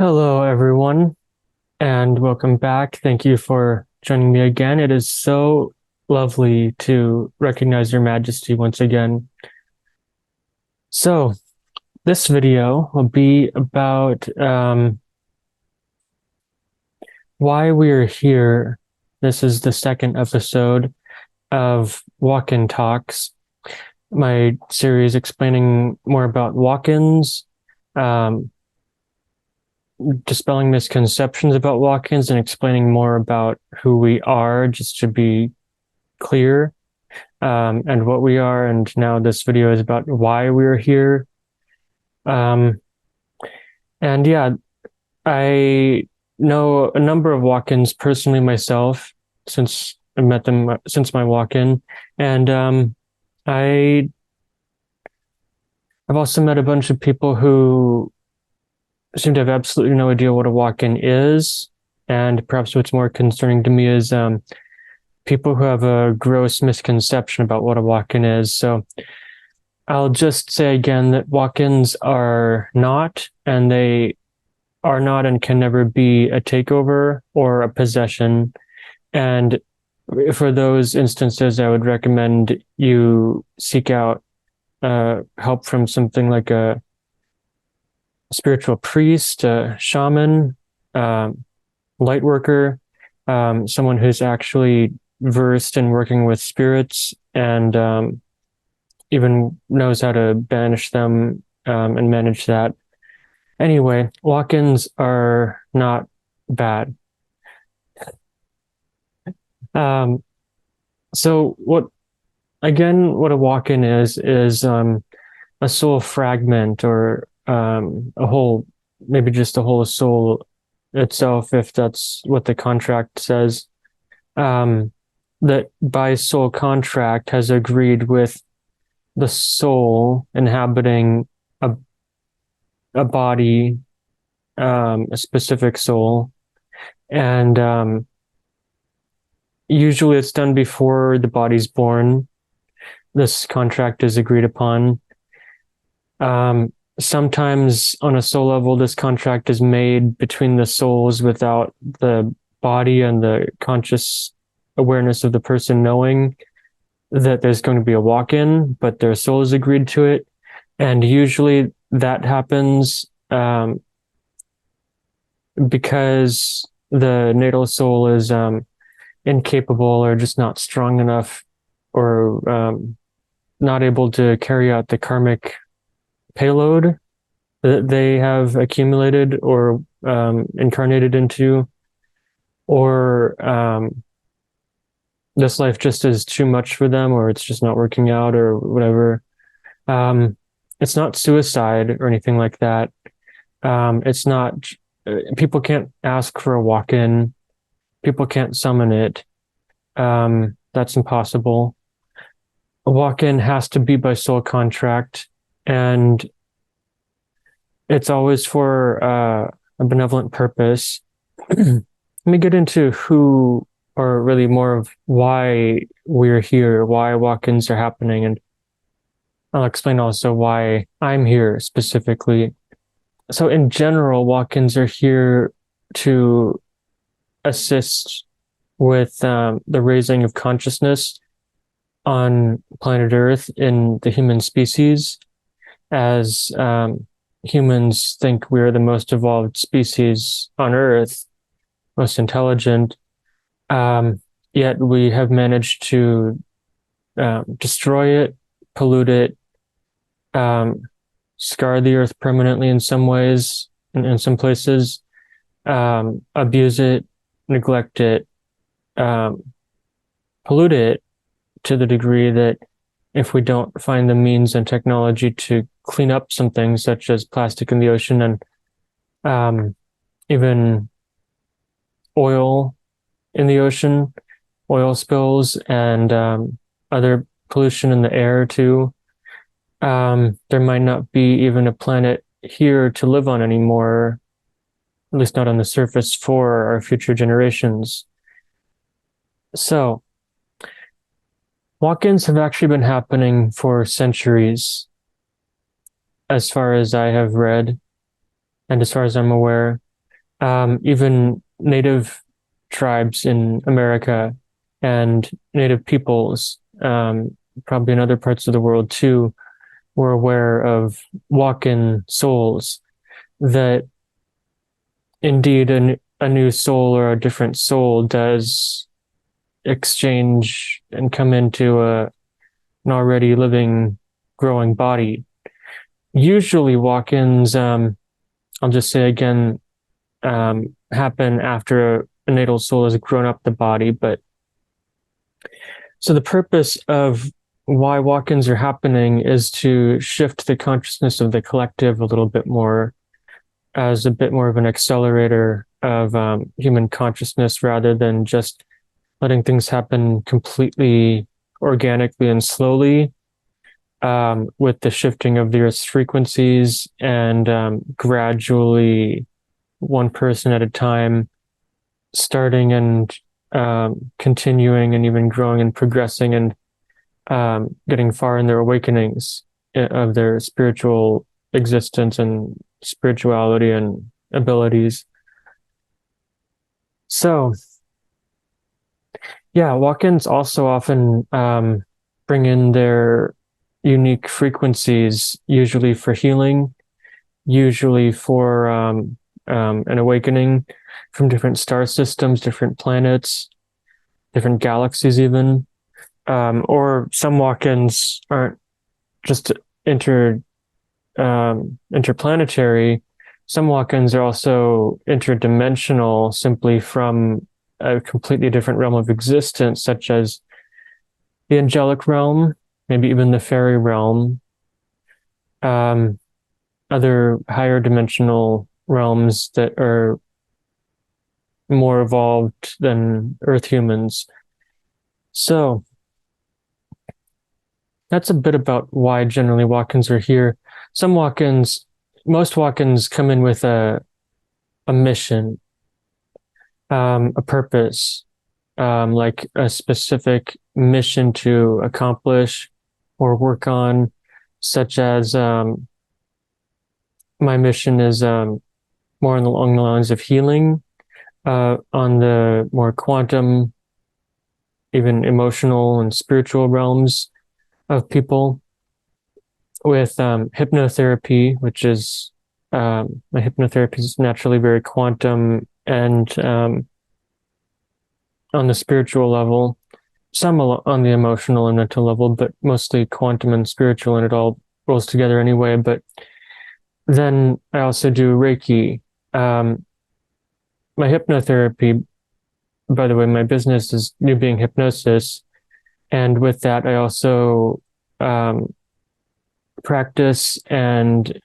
Hello, everyone, and welcome back. Thank you for joining me again. It is so lovely to recognize Your Majesty once again. So, this video will be about why we are here. This is the second episode of Walk-in Talks, my series explaining more about walk-ins, um, dispelling misconceptions about walk-ins and explaining more about who we are, just to be clear, and what we are. And now this video is about why we're here. Um, and yeah, I know a number of walk-ins personally myself, since I met them since my walk-in. And I've also met a bunch of people who seem to have absolutely no idea what a walk-in is. And perhaps what's more concerning to me is people who have a gross misconception about what a walk-in is. So I'll just say again that walk-ins are not, and they are not and can never be a takeover or a possession. And for those instances, I would recommend you seek out help from something like a spiritual priest, a shaman, light worker, someone who's actually versed in working with spirits and even knows how to banish them and manage that. Anyway, walk-ins are not bad. Um, so what a walk-in is a soul fragment or a whole, maybe just a whole soul itself, if that's what the contract says. Um, that by soul contract has agreed with the soul inhabiting a, a body, a specific soul. And usually it's done before the body's born. This contract is agreed upon. Sometimes on a soul level, this contract is made between the souls without the body and the conscious awareness of the person knowing that there's going to be a walk-in, but their soul has agreed to it. And usually that happens because the natal soul is incapable or just not strong enough or not able to carry out the karmic payload that they have accumulated or incarnated into, or this life just is too much for them, or it's just not working out, or whatever. It's not suicide or anything like that. It's not, people can't ask for a walk-in. People can't summon it. That's impossible. A walk-in has to be by soul contract, and it's always for a benevolent purpose. Let me get into who, or really more of why we're here, why walk-ins are happening, and I'll explain also why I'm here specifically. So in general, walk-ins are here to assist with the raising of consciousness on planet Earth in the human species, as humans think we're the most evolved species on Earth, most intelligent. Yet we have managed to destroy it, pollute it, scar the Earth permanently in some ways, in some places, abuse it, neglect it, pollute it to the degree that if we don't find the means and technology to clean up some things, such as plastic in the ocean and even oil in the ocean, oil spills, and other pollution in the air too, there might not be even a planet here to live on anymore, at least not on the surface, for our future generations. So, walk-ins have actually been happening for centuries, as far as I have read, and as far as I'm aware. Even native tribes in America and native peoples, probably in other parts of the world too, were aware of walk-in souls, that indeed a new soul or a different soul does exchange and come into an already living, growing body. Usually walk-ins, I'll just say again, happen after a natal soul has grown up the body. But so the purpose of why walk-ins are happening is to shift the consciousness of the collective a little bit more, as a bit more of an accelerator of human consciousness, rather than just letting things happen completely organically and slowly, with the shifting of the Earth's frequencies, and gradually, one person at a time, starting and continuing and even growing and progressing and getting far in their awakenings of their spiritual existence and spirituality and abilities. So, yeah, walk-ins also often bring in their unique frequencies, usually for healing, usually for an awakening from different star systems, different planets, different galaxies, even. Or some walk-ins aren't just interplanetary. Some walk-ins are also interdimensional, simply from a completely different realm of existence, such as the angelic realm, maybe even the fairy realm, other higher dimensional realms that are more evolved than Earth humans. So that's a bit about why generally walk-ins are here. Most walk-ins come in with a mission, a purpose, like a specific mission to accomplish or work on, such as my mission is more along the lines of healing, on the more quantum, even emotional and spiritual realms of people, with hypnotherapy, which is my hypnotherapy is naturally very quantum and on the spiritual level, some on the emotional and mental level, but mostly quantum and spiritual, and it all rolls together anyway. But then I also do Reiki. My hypnotherapy, by the way, my business is Being Hypnosis. And with that, I also practice and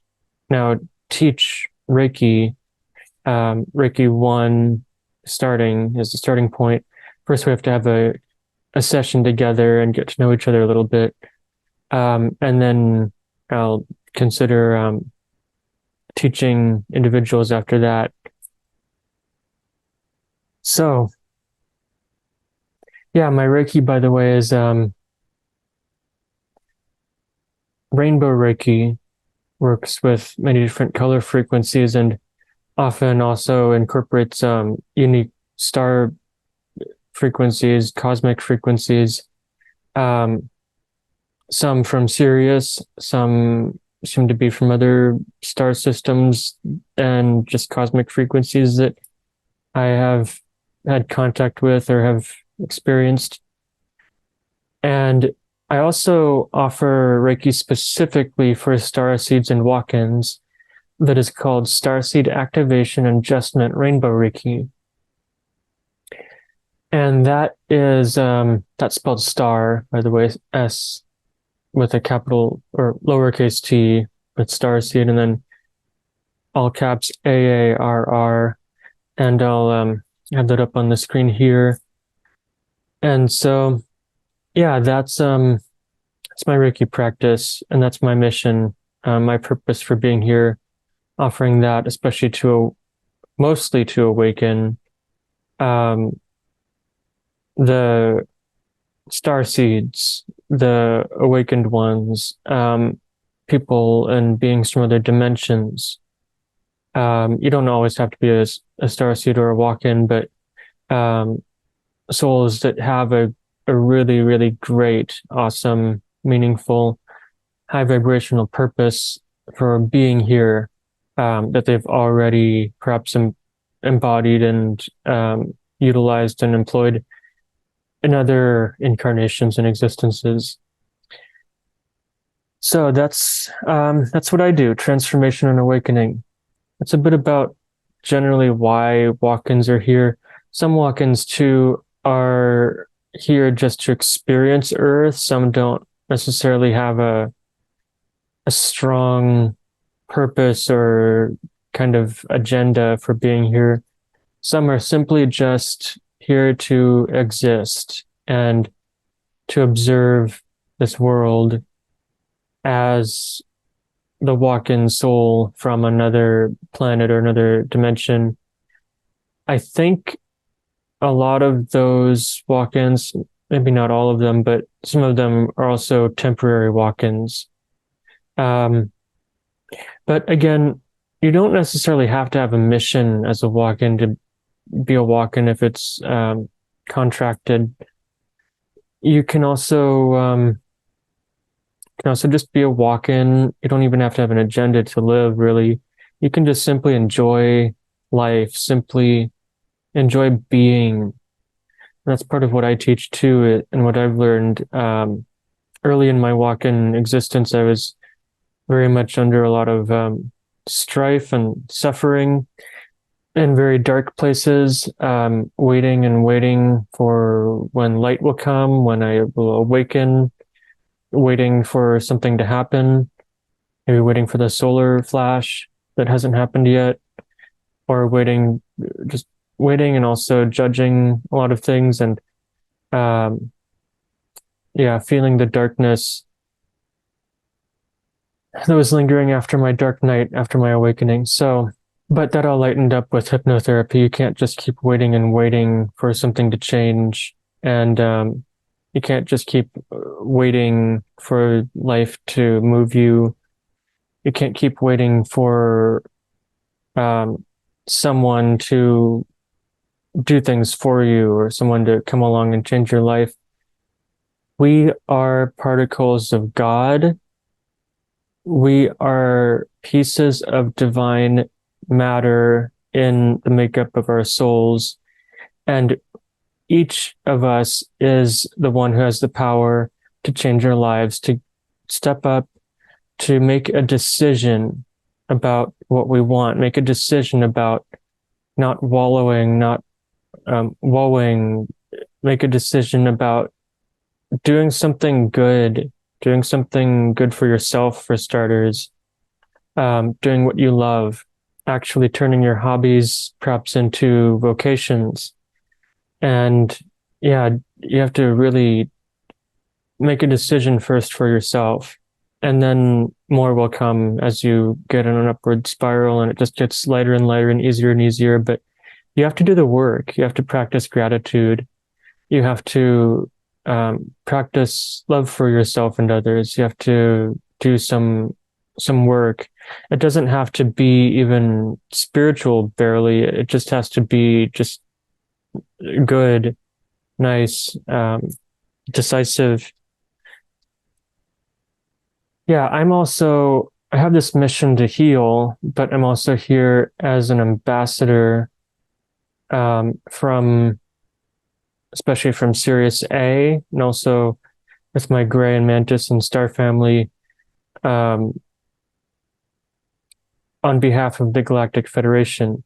now teach Reiki. Reiki 1 starting is the starting point. First, we have to have a session together and get to know each other a little bit. And then I'll consider teaching individuals after that. So, yeah, my Reiki, by the way, is Rainbow Reiki, works with many different color frequencies and often also incorporates unique star frequencies, cosmic frequencies, some from Sirius, some seem to be from other star systems, and just cosmic frequencies that I have had contact with or have experienced. And I also offer Reiki specifically for star seeds and walk-ins, that is called Starseed Activation and Adjustment Rainbow Reiki. And that is, that's spelled star, by the way, S with a capital or lowercase t with starseed, and then all caps AARR. And I'll have that up on the screen here. And so, yeah, that's my Reiki practice, and that's my mission, my purpose for being here, offering that, especially mostly to awaken the star seeds, the awakened ones, people and beings from other dimensions, You don't always have to be a starseed or a walk-in, but um, souls that have a really, really great, awesome, meaningful, high vibrational purpose for being here, that they've already perhaps embodied and utilized and employed in other incarnations and existences. So that's what I do, transformation and awakening. It's a bit about generally why walk-ins are here. Some walk-ins too are here just to experience Earth. Some don't necessarily have a strong purpose or kind of agenda for being here. Some are simply just here to exist and to observe this world as the walk-in soul from another planet or another dimension. I think a lot of those walk-ins, maybe not all of them, but some of them are also temporary walk-ins. But again, you don't necessarily have to have a mission as a walk-in to be a walk-in if it's contracted. You can also just be a walk-in. You don't even have to have an agenda to live, really. You can just simply enjoy life, simply enjoy being. And that's part of what I teach too, and what I've learned. Early in my walk-in existence, I was very much under a lot of strife and suffering in very dark places, waiting and waiting for when light will come, when I will awaken, waiting for something to happen, maybe waiting for the solar flash that hasn't happened yet, or just waiting and also judging a lot of things and, feeling the darkness that was lingering after my dark night, after my awakening. So, but that all lightened up with hypnotherapy. You can't just keep waiting and waiting for something to change. And you can't just keep waiting for life to move you. You can't keep waiting for someone to do things for you or someone to come along and change your life. We are particles of God. We are pieces of divine matter in the makeup of our souls. And each of us is the one who has the power to change our lives, to step up, to make a decision about what we want, make a decision about not wallowing, not woeing, make a decision about doing something good for yourself, for starters, doing what you love, actually turning your hobbies perhaps into vocations. And yeah, you have to really make a decision first for yourself, and then more will come as you get in an upward spiral, and it just gets lighter and lighter and easier. But you have to do the work. You have to practice gratitude. You have to practice love for yourself and others. You have to do some work. It doesn't have to be even spiritual, barely. It just has to be just good, nice, decisive. Yeah, I have this mission to heal, but I'm also here as an ambassador especially from Sirius A, and also with my Gray and Mantis and Star family, on behalf of the Galactic Federation.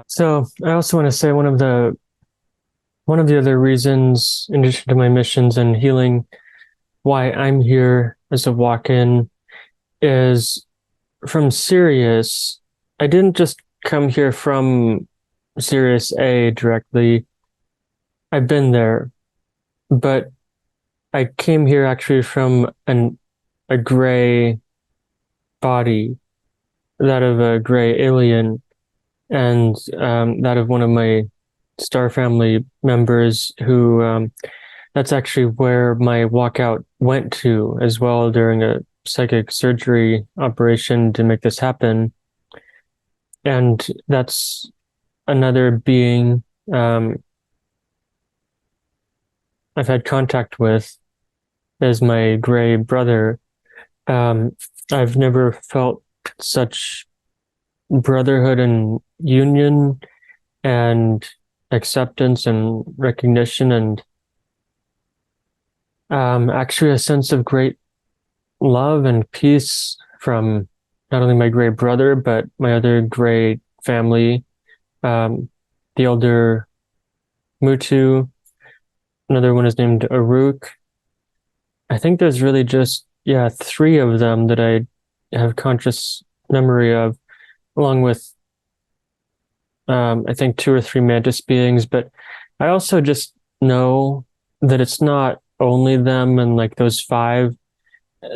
So I also want to say one of the other reasons, in addition to my missions and healing, why I'm here as a walk-in is from Sirius. I didn't just come here from Sirius A directly. I've been there, but I came here actually from a gray body, that of a gray alien, and that of one of my Star family members who that's actually where my walkout went to as well during a psychic surgery operation to make this happen. And that's another being I've had contact with is my gray brother. Um, I've never felt such brotherhood and union and acceptance and recognition and actually a sense of great love and peace from not only my gray brother, but my other gray family, the elder Mutu. Another one is named Aruk. I think there's really just, yeah, three of them that I have conscious memory of, along with, I think, two or three mantis beings. But I also just know that it's not only them and like those five.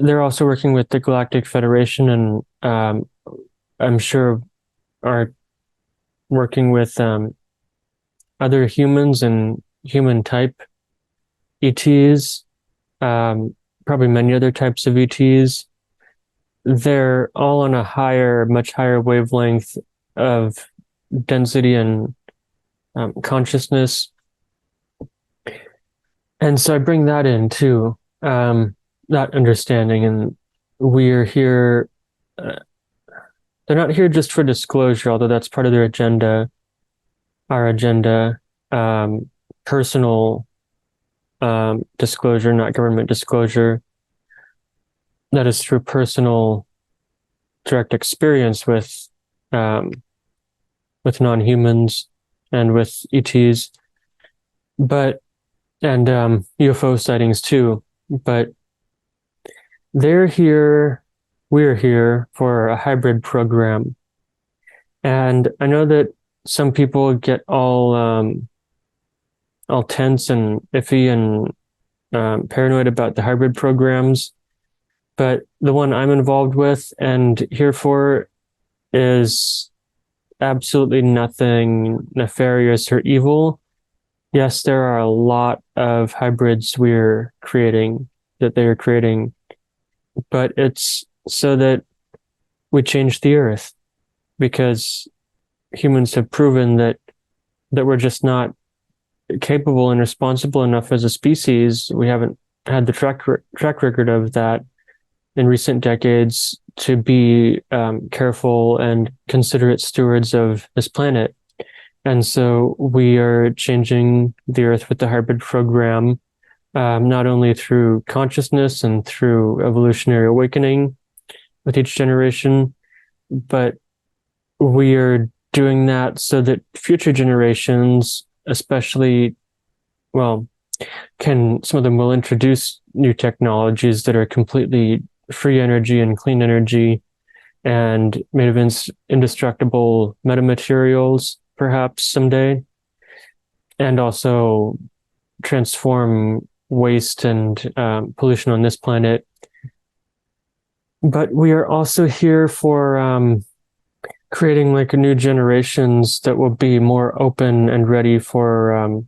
They're also working with the Galactic Federation and I'm sure are working with other humans and human type ETs, probably many other types of ETs. They're all on a higher, much higher wavelength of density and consciousness. And so I bring that in too, that understanding. And we're here, they're not here just for disclosure, although that's part of their agenda, our agenda, personal disclosure, not government disclosure. That is through personal direct experience with non-humans and with ETs, but and UFO sightings too. But they're here, we're here for a hybrid program, and I know that some people get all tense and iffy and paranoid about the hybrid programs. But the one I'm involved with and here for is absolutely nothing nefarious or evil. Yes, there are a lot of hybrids that they're creating, but it's so that we change the earth because humans have proven that we're just not capable and responsible enough as a species. We haven't had the track record of that in recent decades to be careful and considerate stewards of this planet. And so we are changing the earth with the hybrid program, not only through consciousness and through evolutionary awakening with each generation, but we are doing that so that future generations, especially, well, some of them will introduce new technologies that are completely free energy and clean energy and made of indestructible metamaterials, perhaps someday, and also transform waste and pollution on this planet. But we are also here for creating like new generations that will be more open and ready for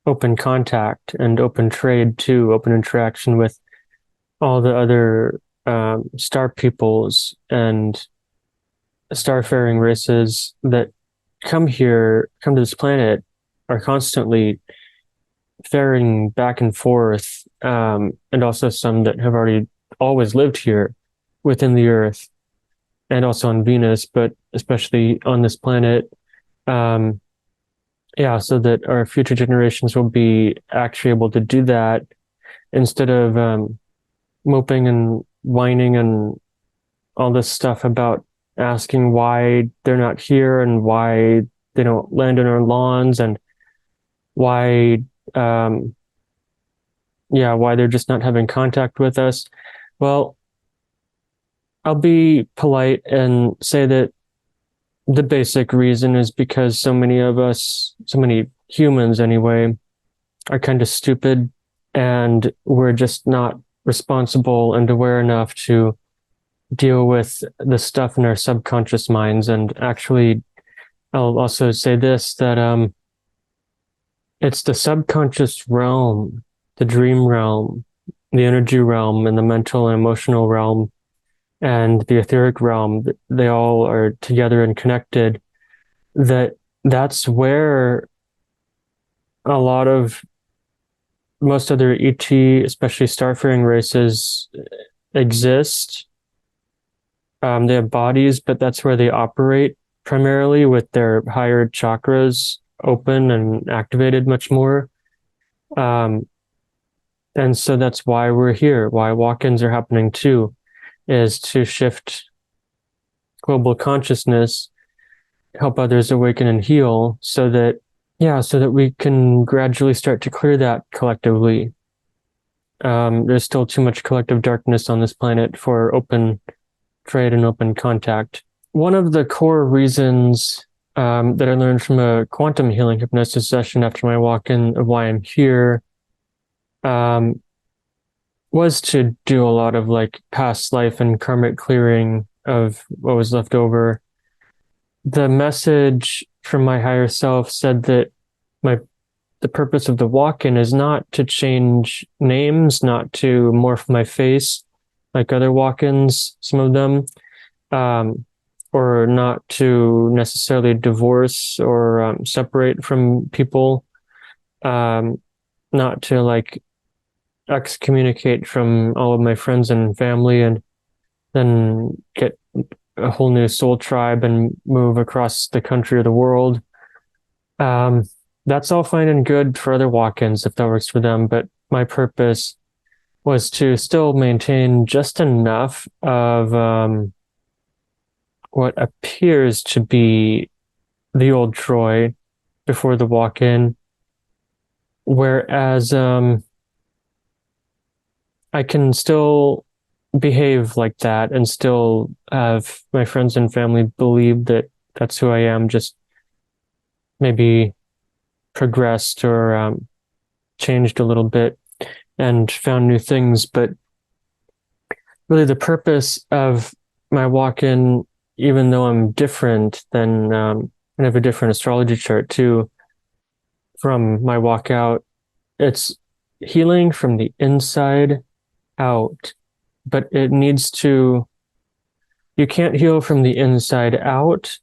open contact and open trade too, open interaction with all the other star peoples and starfaring races that come to this planet, are constantly faring back and forth, and also some that have already always lived here within the Earth and also on Venus, but especially on this planet. Yeah, so that our future generations will be actually able to do that instead of moping and whining and all this stuff about asking why they're not here and why they don't land on our lawns and why why they're just not having contact with us. Well, I'll be polite and say that the basic reason is because so many of us, so many humans anyway, are kind of stupid and we're just not responsible and aware enough to deal with the stuff in our subconscious minds. And actually, I'll also say this, that it's the subconscious realm, the dream realm, the energy realm, and the mental and emotional realm, and the etheric realm. They all are together and connected. that's where a lot of most other ET, especially starfaring races, exist. They have bodies, but that's where they operate primarily with their higher chakras open and activated much more. Um, and so that's why we're here, why walk-ins are happening too, is to shift global consciousness, help others awaken and heal so that, yeah, so that we can gradually start to clear that collectively. There's still too much collective darkness on this planet for open trade and open contact. One of the core reasons that I learned from a quantum healing hypnosis session after my walk-in of why I'm here um, was to do a lot of like past life and karmic clearing of what was left over. The message from my higher self said that my the purpose of the walk-in is not to change names, not to morph my face like other walk-ins, some of them, um, or not to necessarily divorce or separate from people, um, not to like excommunicate from all of my friends and family and then get a whole new soul tribe and move across the country or the world. Um, that's all fine and good for other walk-ins if that works for them, but my purpose was to still maintain just enough of what appears to be the old Troy before the walk-in, whereas I can still behave like that and still have my friends and family believe that that's who I am, just maybe progressed or changed a little bit and found new things. But really, the purpose of my walk-in, even though I'm different than I have a different astrology chart too from my walkout, it's healing from the inside out. But it needs to, you can't heal from the inside out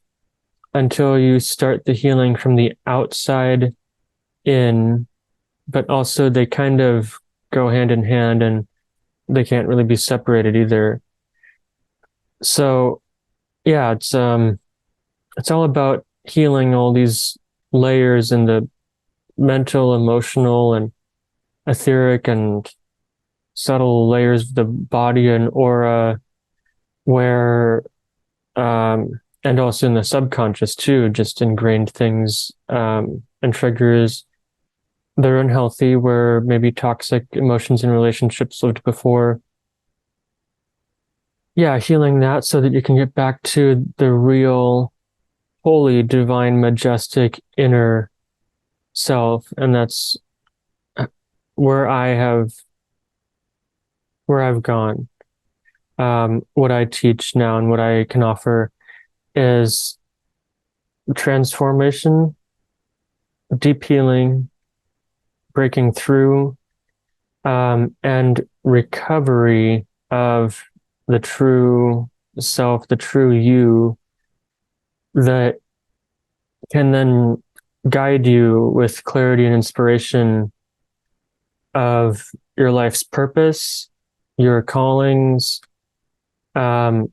until you start the healing from the outside in, but also they kind of go hand in hand and they can't really be separated either. So yeah, it's all about healing all these layers in the mental, emotional, and etheric and subtle layers of the body and aura, where and also in the subconscious too, just ingrained things and triggers that are unhealthy, where maybe toxic emotions and relationships lived before. Yeah, healing that so that you can get back to the real, holy, divine, majestic inner self, and that's where I have where I've gone. What I teach now and what I can offer is transformation, deep healing, breaking through, and recovery of the true self, the true you that can then guide you with clarity and inspiration of your life's purpose, your callings, um,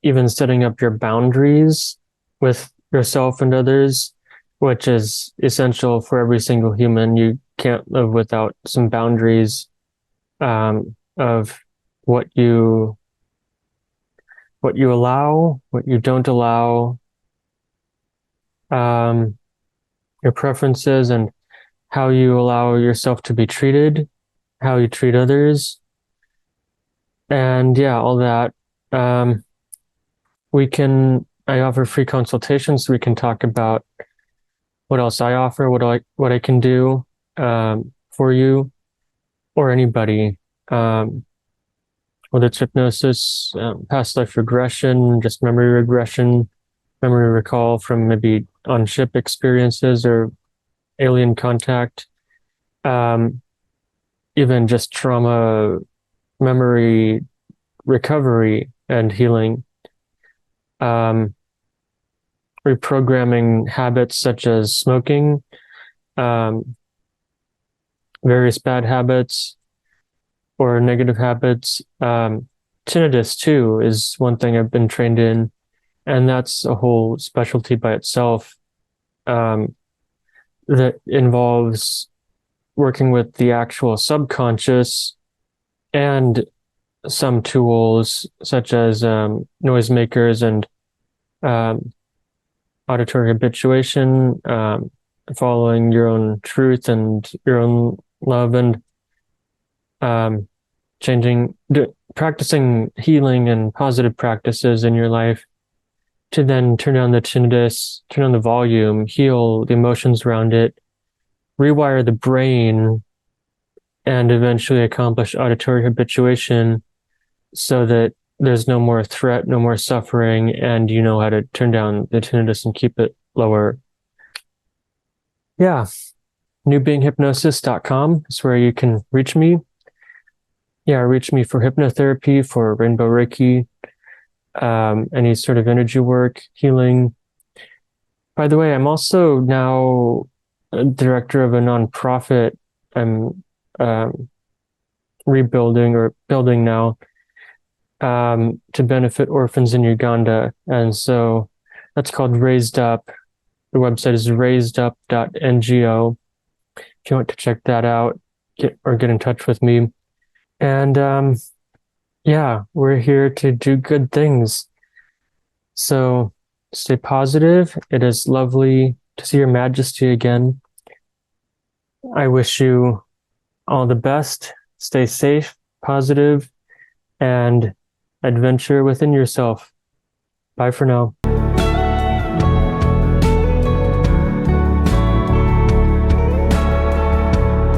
even setting up your boundaries with yourself and others, which is essential for every single human. You can't live without some boundaries of what you allow, what you don't allow, um, your preferences, and how you allow yourself to be treated, how you treat others, and yeah, all that. Um, I offer free consultations so we can talk about what else I offer, what I can do for you or anybody, whether it's hypnosis, past life regression, just memory regression, memory recall from maybe on ship experiences or alien contact, um, even just trauma memory recovery and healing. Um, reprogramming habits such as smoking, um, various bad habits or negative habits. Tinnitus too is one thing I've been trained in, and that's a whole specialty by itself. Um, that involves working with the actual subconscious and some tools such as noisemakers and um, auditory habituation, following your own truth and your own love, and um, practicing healing and positive practices in your life to then turn down the tinnitus, turn on the volume, heal the emotions around it, rewire the brain, and eventually accomplish auditory habituation so that there's no more threat, no more suffering, and you know how to turn down the tinnitus and keep it lower. Yeah. newbeinghypnosis.com is where you can reach me. Yeah, reach me for hypnotherapy, for rainbow Reiki, any sort of energy work, healing. By the way, I'm also now a director of a nonprofit I'm rebuilding or building now to benefit orphans in Uganda. And so that's called Raised Up. The website is raisedup.ngo. If you want to check that out, get in touch with me. And yeah, we're here to do good things. So stay positive. It is lovely to see Your Majesty again. I wish you all the best. Stay safe, positive, and adventure within yourself. Bye for now.